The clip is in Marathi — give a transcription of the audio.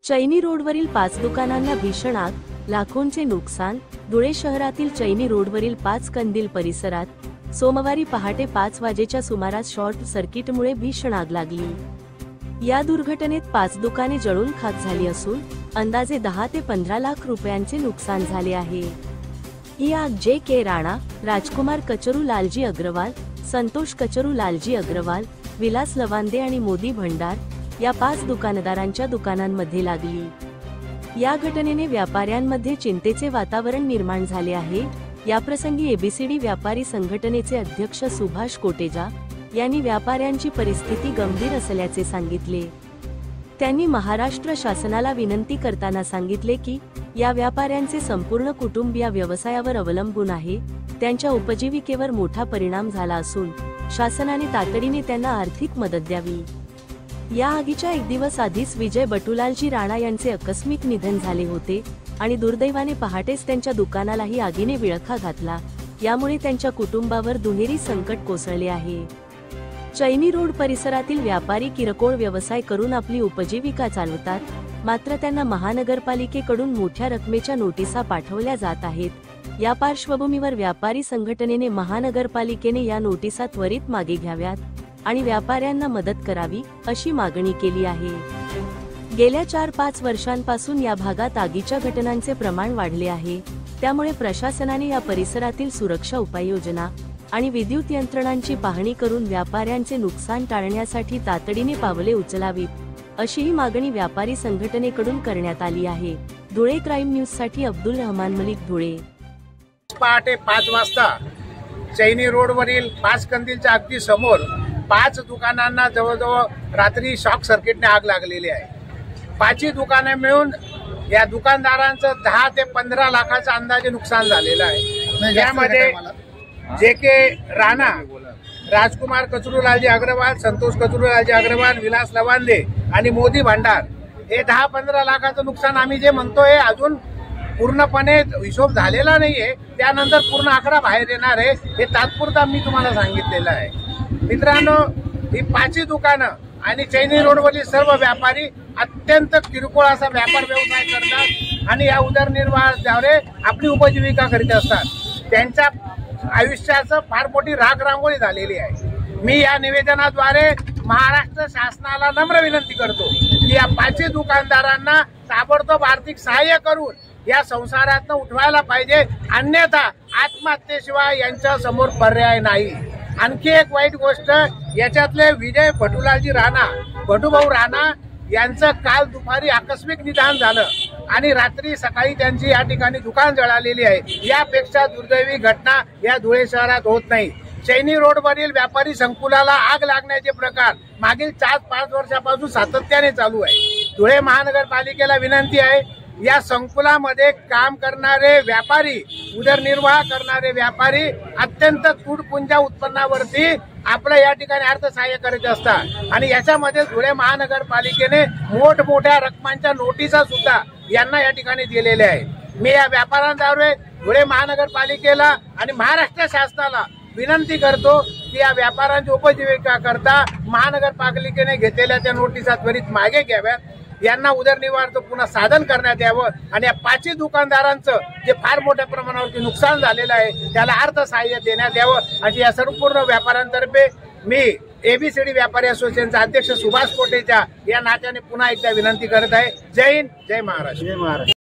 चैनी रोडवरील 5 दुकानांना भीषण आग, लाखोंचे नुकसान। धुळे शहरातील चैनी रोडवरील 5 कंदील परिसरात सोमवारी पहाटे 5 वाजेच्या सुमारास शॉर्ट सर्किटमुळे भीषण आग लागली। या दुर्घटनेत 5 दुकाने जळून खाक झाली असून अंदाजे 10 ते 15 लाख रुपयांचे नुकसान झाले आहे। ही आग जे.के. राणा, राजकुमार कचरू लालजी अग्रवाल, संतोष कचरू लालजी अग्रवाल, विलास लवांदे आणि मोदी भंडार या 5 दुकानदारांच्या दुकानांमध्ये लागली। या घटनेने व्यापाऱ्यांमध्ये चिंतेचे वातावरण निर्माण झाले आहे। याप्रसंगी एबीसीडी व्यापारी संघटनेचे अध्यक्ष सुभाष कोटेजा यांनी व्यापाऱ्यांची परिस्थिती गंभीर असल्याचे सांगितले। त्यांनी महाराष्ट्र शासनाला विनंती करताना सांगितले की या व्यापाऱ्यांचे संपूर्ण कुटुंब या व्यवसायावर अवलंबून आहे, त्यांच्या उपजीविकेवर मोठा परिणाम झाला असून शासनाने तातडीने त्यांना आर्थिक मदत द्यावी। या आगीच्या 1 दिवस आधीच विजय बटुलालजी राणा यांचे आकस्मिक निधन झाले होते आणि दुर्दैवाने पहाटेच त्यांच्या दुकानालाही आगीने विळखा घातला। यामुळे त्यांच्या कुटुंबावर दुहेरी संकट कोसळले आहे। चैनी रोड परिसरातील व्यापारी किरकोळ व्यवसाय करून आपली उपजीविका चालवतात, मात्र त्यांना महानगरपालिकेकडून मोठ्या रकमेच्या नोटिसा पाठवल्या जात आहेत। या पार्श्वभूमीवर व्यापारी संघटनेने महानगरपालिकेने या नोटिसा त्वरित मागे घ्याव्यात आणि व्यापाऱ्यांना मदत करावी अशी मागणी केली आहे। गेल्या 4-5 वर्षांपासून या भागात आगीच्या घटनांचे प्रमाण वाढले आहे, त्यामुळे प्रशासनाने या परिसरातील सुरक्षा उपाययोजना आणि विद्युत यंत्रणांची पाहणी करून व्यापाऱ्यांचे नुकसान टाळण्यासाठी तातडीने पावले उचलावीत अशीही मागणी व्यापारी संघटनेकडून करण्यात आली आहे। धुळे क्राईम न्यूज साठी अब्दुल रहमान मलिक, धुळे। पहाटे 5 वाजता चैनी रोडवरील 5 कंदीलच्या अगदी समोर 5 दुकानांना जवळजवळ रात्री शॉक सर्किटने आग लागलेली आहे। 5ही दुकाने मिळून या दुकानदारांचं 10 ते 15 लाखाचं अंदाजे नुकसान झालेलं आहे। यामध्ये जे.के. राणा, राजकुमार कचरूलालजी अग्रवाल, संतोष कचरूलालजी अग्रवाल, विलास लवांदे आणि मोदी भंडार हे 10-15 लाखाचं नुकसान आम्ही जे म्हणतोय अजून पूर्णपणे हिशोब झालेला नाहीये। त्यानंतर पूर्ण आकडा बाहेर येणार आहे, हे तात्पुरता मी तुम्हाला सांगितलेलं आहे। मित्रांनो, ही 5ही दुकानं आणि चैनी रोडवरील सर्व व्यापारी अत्यंत किरकोळ असा व्यापार व्यवसाय करतात आणि या उदरनिर्वाहाद्वारे आपली उपजीविका करीत असतात। त्यांच्या आयुष्याचं फार मोठी राख रांगोळी झालेली आहे। मी या निवेदनाद्वारे महाराष्ट्र शासनाला नम्र विनंती करतो की या 5ही दुकानदारांना ताबडतोब आर्थिक सहाय्य करून या संसारातनं उठवायला पाहिजे, अन्यथा आत्महत्येशिवाय यांच्या समोर पर्याय नाही। आणखी एक वाईट गोष्ट, याच्यातले विजय बटुलालजी राणा, बटूभाऊ राणा यांचं काल दुपारी आकस्मिक निधन झालं आणि रात्री सकाळी त्यांची या ठिकाणी दुकान जळालेली आहे। यापेक्षा दुर्दैवी घटना या धुळे शहरात होत नाही। चैनी रोडवरील व्यापारी संकुलाला आग लागण्याचे प्रकार मागील 4-5 वर्षापासून सातत्याने चालू आहे। धुळे महानगरपालिकेला विनंती आहे, या संकुलामध्ये काम करणारे व्यापारी, उदरनिर्वाह करणारे व्यापारी अत्यंत तुटपुंजा उत्पन्नावरती आपलं या ठिकाणी अर्थसहाय्य करत असतात आणि याच्यामध्ये धुळे महानगरपालिकेने मोठमोठ्या रकमांच्या नोटिसा सुद्धा यांना या ठिकाणी दिलेल्या आहेत। मी या व्यापाऱ्यांद्वारे धुळे महानगरपालिकेला आणि महाराष्ट्र शासनाला विनंती करतो की या व्यापाऱ्यांची उपजीविका करता महानगरपालिकेने घेतलेल्या त्या नोटिसा त्वरित मागे घ्याव्यात, यांना उदरनिर्वाहाचं पुन्हा साधन करण्यात यावं आणि या 5ही दुकानदारांचं जे फार मोठ्या प्रमाणावरती नुकसान झालेलं आहे त्याला अर्थसहाय्य देण्यात यावं अशी या संपूर्ण व्यापाऱ्यांतर्फे मी एबीसीडी व्यापारी असोसिएशनचा अध्यक्ष सुभाष कोटेचा या नात्याने पुन्हा एकदा विनंती करत आहे। जय हिंद, जय महाराष्ट्र।